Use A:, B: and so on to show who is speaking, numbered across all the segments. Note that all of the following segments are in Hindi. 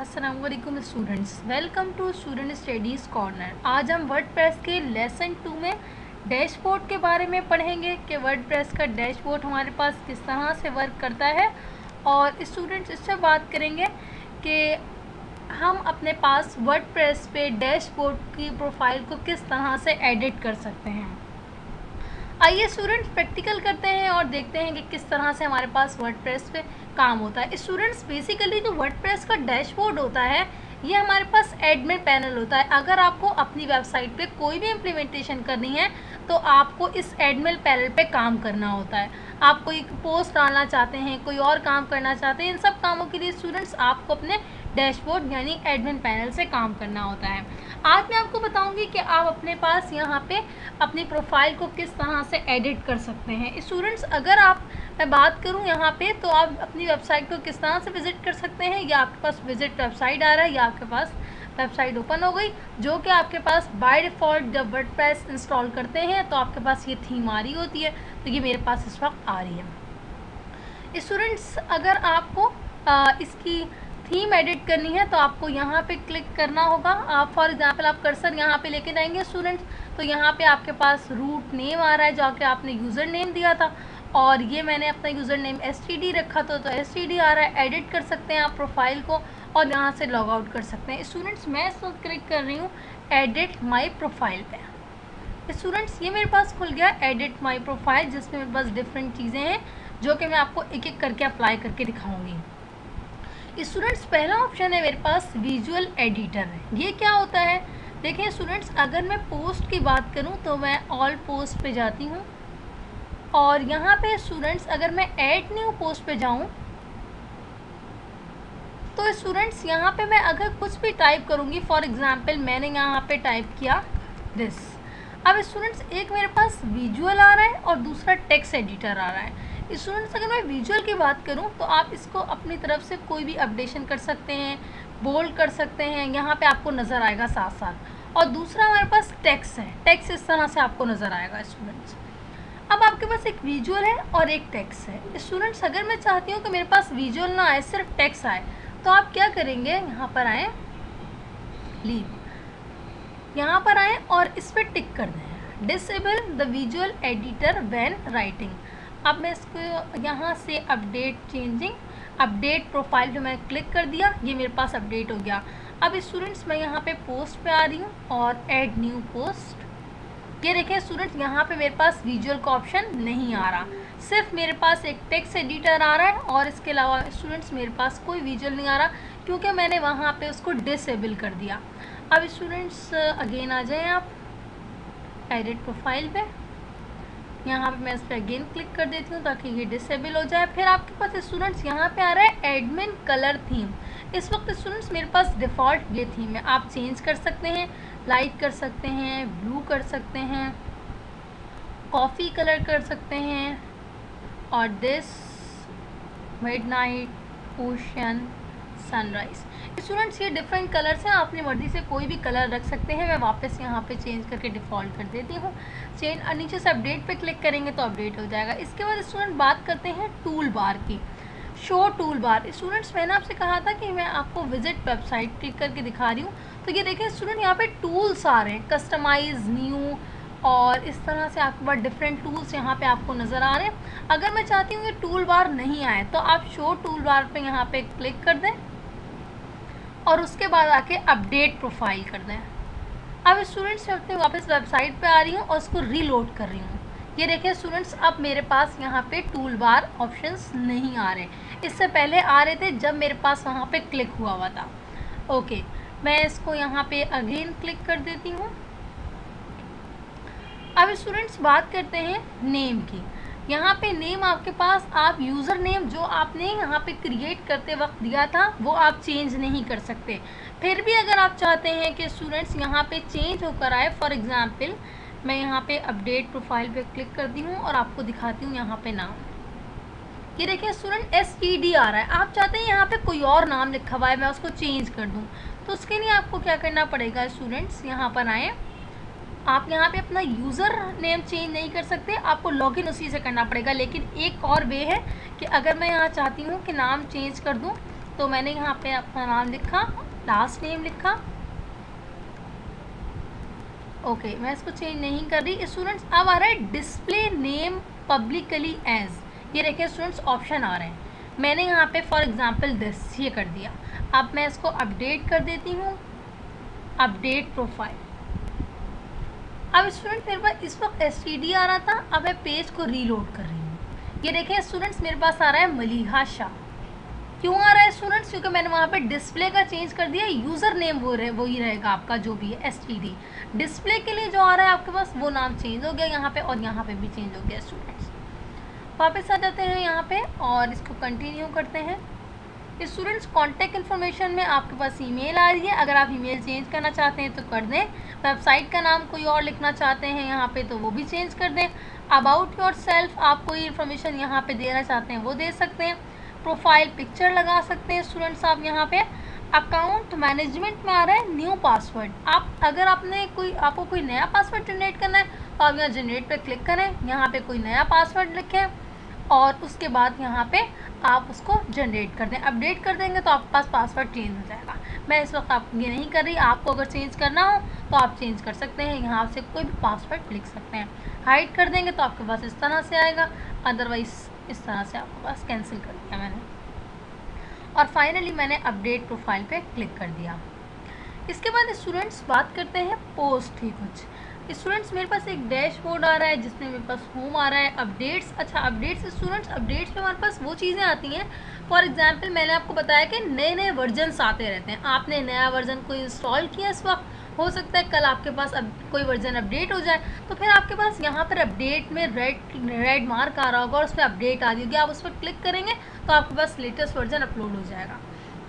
A: अस्सलामुअलैकुम students, welcome to student studies corner. आज हम वर्डप्रेस के लेसन 2 में डैशबोर्ड के बारे में पढ़ेंगे कि वर्डप्रेस का डैशबोर्ड हमारे पास किस तरह से वर्क करता है। और स्टूडेंट्स इससे बात करेंगे कि हम अपने पास वर्डप्रेस पे डैशबोर्ड की प्रोफाइल को किस तरह से एडिट कर सकते हैं। आइए स्टूडेंट्स प्रैक्टिकल करते हैं और देखते हैं कि किस तरह से हमारे पास वर्डप्रेस पे काम होता है। स्टूडेंट्स बेसिकली जो वर्डप्रेस का डैशबोर्ड होता है ये हमारे पास एडमिन पैनल होता है। अगर आपको अपनी वेबसाइट पे कोई भी इम्प्लीमेंटेशन करनी है तो आपको इस एडमिन पैनल पे काम करना होता है। आप कोई पोस्ट डालना चाहते हैं, कोई और काम करना चाहते हैं, इन सब कामों के लिए स्टूडेंट्स आपको अपने डैशबोर्ड यानी एडमिन पैनल से काम करना होता है। आज मैं आपको बताऊंगी कि आप अपने पास यहाँ पे अपनी प्रोफाइल को किस तरह से एडिट कर सकते हैं। स्टूडेंट्स अगर मैं बात करूँ यहाँ पे तो आप अपनी वेबसाइट को किस तरह से विज़िट कर सकते हैं। या आपके पास विज़िट वेबसाइट आ रहा है या आपके पास वेबसाइट ओपन हो गई, जो कि आपके पास बाय डिफ़ॉल्ट जब वर्डप्रेस इंस्टॉल करते हैं तो आपके पास ये थीम आ रही होती है। तो ये मेरे पास इस वक्त आ रही है। स्टूडेंट्स अगर आपको इसकी थीम एडिट करनी है तो आपको यहाँ पे क्लिक करना होगा। आप फॉर एग्जांपल आप कर्सर यहाँ पे लेके जाएंगे स्टूडेंट्स, तो यहाँ पे आपके पास रूट नेम आ रहा है जो कि आपने यूज़र नेम दिया था, और ये मैंने अपना यूज़र नेम STD रखा था तो STD आ रहा है। एडिट कर सकते हैं आप प्रोफाइल को और यहाँ से लॉग आउट कर सकते हैं। स्टूडेंट्स मैं इस वक्त क्लिक कर रही हूँ एडिट माई प्रोफाइल पे। स्टूडेंट्स ये मेरे पास खुल गया एडिट माई प्रोफाइल, जिसमें मेरे पास डिफरेंट चीज़ें हैं जो कि मैं आपको एक एक करके अप्लाई करके दिखाऊँगी। स्टूडेंट्स पहला ऑप्शन है मेरे पास विजुअल एडिटर। ये क्या होता है देखिए स्टूडेंट्स, अगर मैं पोस्ट की बात करूं तो मैं ऑल पोस्ट पे जाती हूं और यहाँ पे स्टूडेंट्स अगर मैं ऐड न्यू पोस्ट पे जाऊं तो स्टूडेंट्स यहाँ पे मैं अगर कुछ भी टाइप करूँगी, फॉर एग्जांपल मैंने यहाँ पे टाइप किया दिस। अब स्टूडेंट्स एक मेरे पास विजुअल आ रहा है और दूसरा टेक्स्ट एडिटर आ रहा है। स्टूडेंट्स अगर मैं विजुअल की बात करूं तो आप इसको अपनी तरफ से कोई भी अपडेशन कर सकते हैं, बोल्ड कर सकते हैं, यहाँ पे आपको नज़र आएगा साथ साथ। और दूसरा हमारे पास टेक्स्ट है, टेक्स्ट इस तरह से आपको नज़र आएगा स्टूडेंट्स। अब आपके पास एक विजुअल है और एक टेक्स्ट है। स्टूडेंट्स अगर मैं चाहती हूँ कि मेरे पास विजुअल ना आए, सिर्फ टेक्स्ट आए, तो आप क्या करेंगे, यहाँ पर आएँ, लीव, यहाँ पर आएँ और इस पर टिक कर दें disable the visual editor when writing. अब मैं इसको यहाँ से अपडेट चेंजिंग अपडेट प्रोफाइल पे मैं क्लिक कर दिया, ये मेरे पास अपडेट हो गया। अब स्टूडेंट्स मैं यहाँ पे पोस्ट पे आ रही हूँ और ऐड न्यू पोस्ट। ये देखें स्टूडेंट्स यहाँ पे मेरे पास विजुअल का ऑप्शन नहीं आ रहा, सिर्फ मेरे पास एक टेक्स्ट एडिटर आ रहा है और इसके अलावा स्टूडेंट्स मेरे पास कोई विजुअल नहीं आ रहा क्योंकि मैंने वहाँ पे उसको डिसेबल कर दिया। अब स्टूडेंट्स अगेन आ जाएँ आप एडिट प्रोफाइल पे, यहाँ पे मैं इस पर अगेन क्लिक कर देती हूँ ताकि ये डिसेबल हो जाए। फिर आपके पास स्टूडेंट्स यहाँ पे आ रहा है एडमिन कलर थीम। इस वक्त स्टूडेंट्स मेरे पास डिफ़ॉल्ट ये थीम है, आप चेंज कर सकते हैं, लाइट कर सकते हैं, ब्लू कर सकते हैं, कॉफ़ी कलर कर सकते हैं, और this midnight ocean sunrise. Students ये डिफरेंट कलर्स हैं, अपनी मर्ज़ी से कोई भी कलर रख सकते हैं। मैं वापस यहाँ पे चेंज करके डिफ़ॉल्ट कर देती हूँ। चेंज नीचे से अपडेट पे क्लिक करेंगे तो अपडेट हो जाएगा। इसके बाद स्टूडेंट बात करते हैं टूल बार की, शो टूल बार। स्टूडेंट्स मैंने आपसे कहा था कि मैं आपको विजिट वेबसाइट क्लिक करके दिखा रही हूँ, तो ये देखें स्टूडेंट यहाँ पे टूल्स आ रहे हैं, कस्टमाइज, न्यू, और इस तरह से आपके पास डिफरेंट टूल्स यहाँ पे आपको नज़र आ रहे हैं। अगर मैं चाहती हूँ कि टूल बार नहीं आए तो आप शो टूल बार पर यहाँ पर क्लिक कर दें और उसके बाद आके अपडेट प्रोफाइल कर दें। अब स्टूडेंट्स मैं अपने वापस वेबसाइट पे आ रही हूँ और उसको रीलोड कर रही हूँ। ये देखिए स्टूडेंट्स अब मेरे पास यहाँ पे टूल बार ऑप्शंस नहीं आ रहे, इससे पहले आ रहे थे जब मेरे पास वहाँ पे क्लिक हुआ था। ओके, मैं इसको यहाँ पे अगेन क्लिक कर देती हूँ। अब स्टूडेंट्स बात करते हैं नेम की। यहाँ पे नेम आपके पास, आप यूज़र नेम जो आपने यहाँ पे क्रिएट करते वक्त दिया था वो आप चेंज नहीं कर सकते। फिर भी अगर आप चाहते हैं कि स्टूडेंट्स यहाँ पे चेंज होकर आए, फॉर एग्जांपल मैं यहाँ पे अपडेट प्रोफाइल पे क्लिक करती हूँ और आपको दिखाती हूँ यहाँ पे नाम। ये देखिए स्टूडेंट STD आ रहा है, आप चाहते हैं यहाँ पे कोई और नाम लिखा हुआ है मैं उसको चेंज कर दूँ, तो उसके लिए आपको क्या करना पड़ेगा स्टूडेंट्स, यहाँ पर आएँ। आप यहाँ पे अपना यूज़र नेम चेंज नहीं कर सकते, आपको लॉगिन उसी से करना पड़ेगा। लेकिन एक और वे है कि अगर मैं यहाँ चाहती हूँ कि नाम चेंज कर दूँ तो मैंने यहाँ पे अपना नाम लिखा, लास्ट नेम लिखा। ओके, मैं इसको चेंज नहीं कर रही। स्टूडेंट्स अब आ रहा है डिस्प्ले नेम पब्लिकली एज, ये देखिए स्टूडेंट्स ऑप्शन आ रहे हैं। मैंने यहाँ पे फॉर एग्जांपल दिस ये कर दिया। अब मैं इसको अपडेट कर देती हूँ, अपडेट प्रोफाइल। अब स्टूडेंट मेरे पास इस वक्त STD आ रहा था, अब मैं पेज को रीलोड कर रही हूँ। ये देखें स्टूडेंट्स मेरे पास आ रहा है मलिहा शाह। क्यों आ रहा है स्टूडेंट्स? क्योंकि मैंने वहाँ पे डिस्प्ले का चेंज कर दिया, यूज़र नेम वही रहेगा आपका जो भी है STD। डिस्प्ले के लिए जो आ रहा है आपके पास वो नाम चेंज हो गया यहाँ पे, और यहाँ पे भी चेंज हो गया स्टूडेंट्स। वापस आ जाते हैं यहाँ पे और इसको कंटिन्यू करते हैं। स्टूडेंट्स कॉन्टैक्ट इन्फॉर्मेशन में आपके पास ईमेल आ रही है, अगर आप ईमेल चेंज करना चाहते हैं तो कर दें। वेबसाइट का नाम कोई और लिखना चाहते हैं यहाँ पे तो वो भी चेंज कर दें। अबाउट योर सेल्फ आप कोई इन्फॉर्मेशन यहाँ पे देना चाहते हैं वो दे सकते हैं। प्रोफाइल पिक्चर लगा सकते हैं स्टूडेंट्स आप यहाँ पे। अकाउंट मैनेजमेंट में आ रहा है न्यू पासवर्ड। अगर आपको कोई नया पासवर्ड जनरेट करना है तो आप यहाँ जनरेट पे क्लिक करें, यहाँ पे कोई नया पासवर्ड लिखें और उसके बाद यहाँ पे आप उसको जनरेट कर दें। अपडेट कर देंगे तो आपके पास पासवर्ड चेंज हो जाएगा। मैं इस वक्त आप ये नहीं कर रही, आपको अगर चेंज करना हो तो आप चेंज कर सकते हैं, यहाँ से कोई भी पासवर्ड लिख सकते हैं। हाइड कर देंगे तो आपके पास इस तरह से आएगा, अदरवाइज़ इस तरह से आपके पास कैंसिल कर दिया मैंने। और फाइनली मैंने अपडेट प्रोफाइल पे क्लिक कर दिया। इसके बाद स्टूडेंट्स बात करते हैं पोस्ट ही कुछ। स्टूडेंट्स मेरे पास एक डैशबोर्ड आ रहा है जिसमें मेरे पास होम आ रहा है, अपडेट्स। अच्छा अपडेट्स स्टूडेंट्स, अपडेट्स में हमारे पास वो चीज़ें आती हैं, फॉर एग्जांपल मैंने आपको बताया कि नए नए वर्जन्स आते रहते हैं। आपने नया वर्जन कोई इंस्टॉल किया इस वक्त, हो सकता है कल आपके पास अब कोई वर्जन अपडेट हो जाए, तो फिर आपके पास यहाँ पर अपडेट में रेड मार्क आ रहा होगा और उस पर अपडेट आ रही होगी। आप उस पर क्लिक करेंगे तो आपके पास लेटेस्ट वर्जन अपलोड हो जाएगा,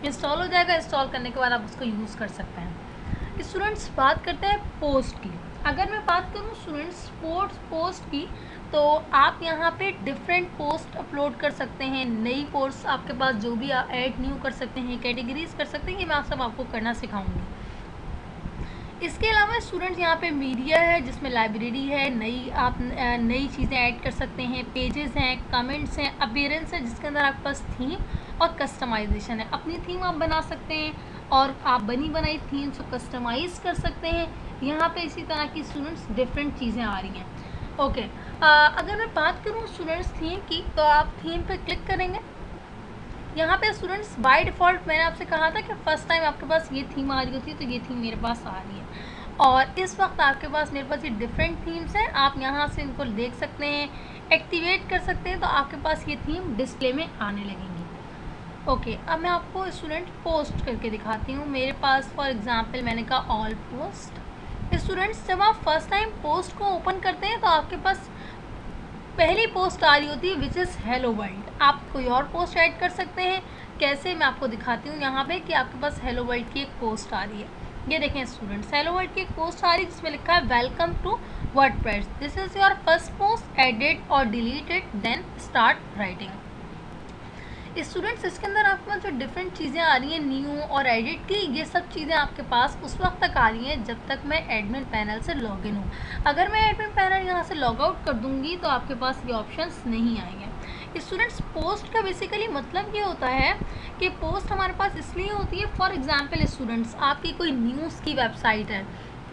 A: इंस्टॉल हो जाएगा। इंस्टॉल करने के बाद आप उसको यूज़ कर सकते हैं। स्टूडेंट्स बात करते हैं पोस्ट की। अगर मैं बात करूँ स्टूडेंट्स पोस्ट की, तो आप यहाँ पे डिफरेंट पोस्ट अपलोड कर सकते हैं। नई पोस्ट आपके पास जो भी ऐड न्यू कर सकते हैं, कैटेगरीज कर सकते हैं, ये मैं सब आपको करना सिखाऊंगी। इसके अलावा स्टूडेंट्स यहाँ पे मीडिया है जिसमें लाइब्रेरी है, नई चीज़ें ऐड कर सकते हैं, पेजेस हैं, कमेंट्स हैं, अपीयरेंस है जिसके अंदर आपके पास थीम और कस्टमाइजेशन है। अपनी थीम आप बना सकते हैं और आप बनी बनाई थीम्स को कस्टमाइज़ कर सकते हैं। यहाँ पे इसी तरह की स्टूडेंट्स डिफरेंट चीज़ें आ रही हैं। ओके, अगर मैं बात करूँ स्टूडेंट्स थीम की, तो आप थीम पे क्लिक करेंगे। यहाँ पे स्टूडेंट्स बाय डिफ़ॉल्ट मैंने आपसे कहा था कि फ़र्स्ट टाइम आपके पास ये थीम आ रही होती है, तो ये थीम मेरे पास आ रही है। और इस वक्त आपके पास मेरे पास ये डिफरेंट थीम्स हैं, आप यहाँ से इनको देख सकते हैं, एक्टिवेट कर सकते हैं, तो आपके पास ये थीम डिस्प्ले में आने लगेंगी। ओके, अब मैं आपको स्टूडेंट पोस्ट करके दिखाती हूँ। मेरे पास फॉर एग्ज़ाम्पल मैंने कहा ऑल पोस्ट। स्टूडेंट्स जब आप फर्स्ट टाइम पोस्ट को ओपन करते हैं तो आपके पास पहली पोस्ट आ रही होती है विच इज़ हेलो वर्ल्ड। आप कोई और पोस्ट ऐड कर सकते हैं, कैसे मैं आपको दिखाती हूँ यहाँ पे कि आपके पास हेलो वर्ल्ड की एक पोस्ट आ रही है। ये देखें स्टूडेंट्स, हेलो वर्ल्ड की एक पोस्ट आ रही है जिसमें लिखा है welcome to WordPress, this is your first post, edit और deleted then start writing. Students इसके अंदर आपके पास जो डिफरेंट चीज़ें आ रही हैं न्यू और एडिट की, ये सब चीज़ें आपके पास उस वक्त तक आ रही हैं जब तक मैं एडमिन पैनल से लॉगिन हूँ। अगर मैं एडमिन पैनल यहाँ से लॉग आउट कर दूँगी तो आपके पास ये ऑप्शंस नहीं आएंगे। स्टूडेंट्स पोस्ट का बेसिकली मतलब ये होता है कि पोस्ट हमारे पास इसलिए होती है, फॉर एग्जाम्पल स्टूडेंट्स आपकी कोई न्यूज़ की वेबसाइट है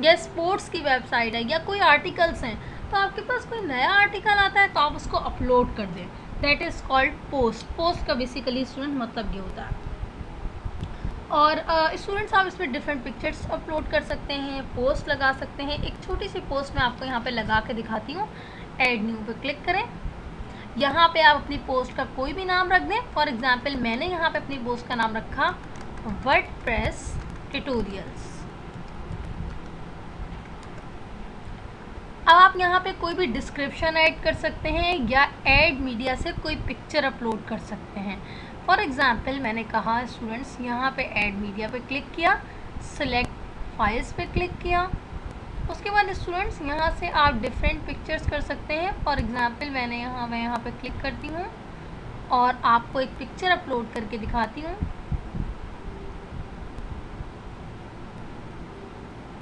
A: या स्पोर्ट्स की वेबसाइट है या कोई आर्टिकल्स हैं, तो आपके पास कोई नया आर्टिकल आता है तो आप उसको अपलोड कर दें, that is called post. Post का बेसिकली स्टूडेंट मतलब ये होता है। और स्टूडेंट्स आप इसमें डिफरेंट पिक्चर्स अपलोड कर सकते हैं, पोस्ट लगा सकते हैं। एक छोटी सी पोस्ट मैं आपको यहाँ पे लगा के दिखाती हूँ। ऐड न्यू पे क्लिक करें, यहाँ पे आप अपनी पोस्ट का कोई भी नाम रख दें। फॉर एग्जांपल मैंने यहाँ पे अपनी पोस्ट का नाम रखा वर्डप्रेस ट्यूटोरियल्स। अब आप यहाँ पे कोई भी डिस्क्रिप्शन ऐड कर सकते हैं या ऐड मीडिया से कोई पिक्चर अपलोड कर सकते हैं। फॉर एग्जांपल मैंने कहा स्टूडेंट्स यहाँ पे ऐड मीडिया पे क्लिक किया, सिलेक्ट फाइल्स पे क्लिक किया, उसके बाद स्टूडेंट्स यहाँ से आप डिफरेंट पिक्चर्स कर सकते हैं। फॉर एग्जांपल मैं यहाँ पे क्लिक करती हूँ और आपको एक पिक्चर अपलोड करके दिखाती हूँ।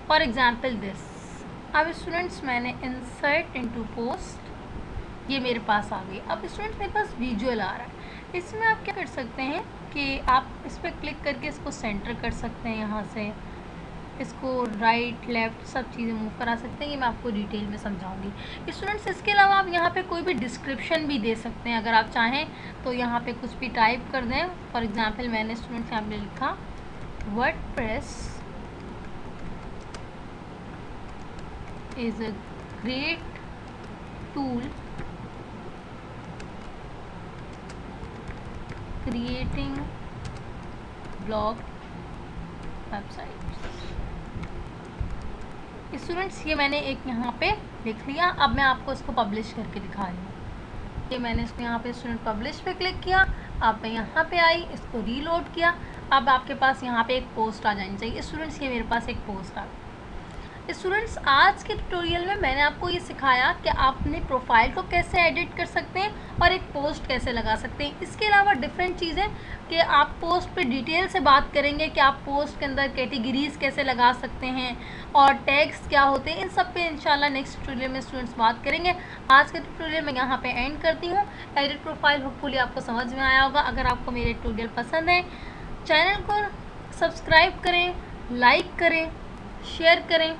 A: For example this. अब स्टूडेंट्स मैंने इंसर्ट इनटू पोस्ट, ये मेरे पास आ गई। अब स्टूडेंट्स मेरे पास विजुअल आ रहा है, इसमें आप क्या कर सकते हैं कि आप इस पर क्लिक करके इसको सेंटर कर सकते हैं, यहाँ से इसको राइट लेफ़्ट सब चीज़ें मूव करा सकते हैं। ये मैं आपको डिटेल में समझाऊंगी। स्टूडेंट्स इसके अलावा आप यहाँ पे कोई भी डिस्क्रिप्शन भी दे सकते हैं अगर आप चाहें तो। यहाँ पे कुछ भी टाइप कर दें। फॉर एग्जांपल मैंने स्टूडेंट्स यहाँ पे लिखा WordPress is a great tool creating blog website. Students ये मैंने एक यहाँ पे लिख लिया। अब मैं आपको इसको पब्लिश करके दिखा रही हूँ। ये मैंने इसको यहाँ पे स्टूडेंट पब्लिश पे क्लिक किया। अब मैं यहाँ पे आई, इसको रीलोड किया। अब आपके पास यहाँ पे एक पोस्ट आ जानी चाहिए। स्टूडेंट्स ये मेरे पास एक पोस्ट आ गई। स्टूडेंट्स आज के ट्यूटोरियल में मैंने आपको ये सिखाया कि आप अपने प्रोफाइल को कैसे एडिट कर सकते हैं और एक पोस्ट कैसे लगा सकते हैं। इसके अलावा डिफरेंट चीज़ें कि आप पोस्ट पे डिटेल से बात करेंगे कि आप पोस्ट के अंदर कैटेगरीज कैसे लगा सकते हैं और टैग्स क्या होते हैं। इन सब पे इंशाल्लाह नेक्स्ट ट्यूटोरियल में स्टूडेंट्स बात करेंगे। आज के ट्यूटोरियल में यहाँ पे एंड करती हूँ। एडिट प्रोफाइल होपफुली आपको समझ में आया होगा। अगर आपको मेरे ट्यूटोरियल पसंद है चैनल को सब्सक्राइब करें, लाइक करें, शेयर करें।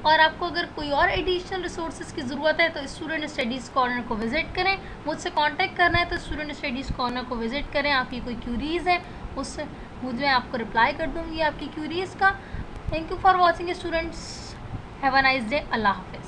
A: और आपको अगर कोई और एडिशनल रिसोर्सेज की ज़रूरत है तो स्टूडेंट स्टडीज़ कॉर्नर को विज़िट करें। मुझसे कांटेक्ट करना है तो स्टूडेंट स्टडीज़ कॉर्नर को विज़िट करें। आपकी कोई क्यूरीज़ है उससे मुझे आपको रिप्लाई कर दूँगी आपकी क्यूरीज़ का। Thank you for watching students. Have a nice day. अल्लाह हाफ़िज़।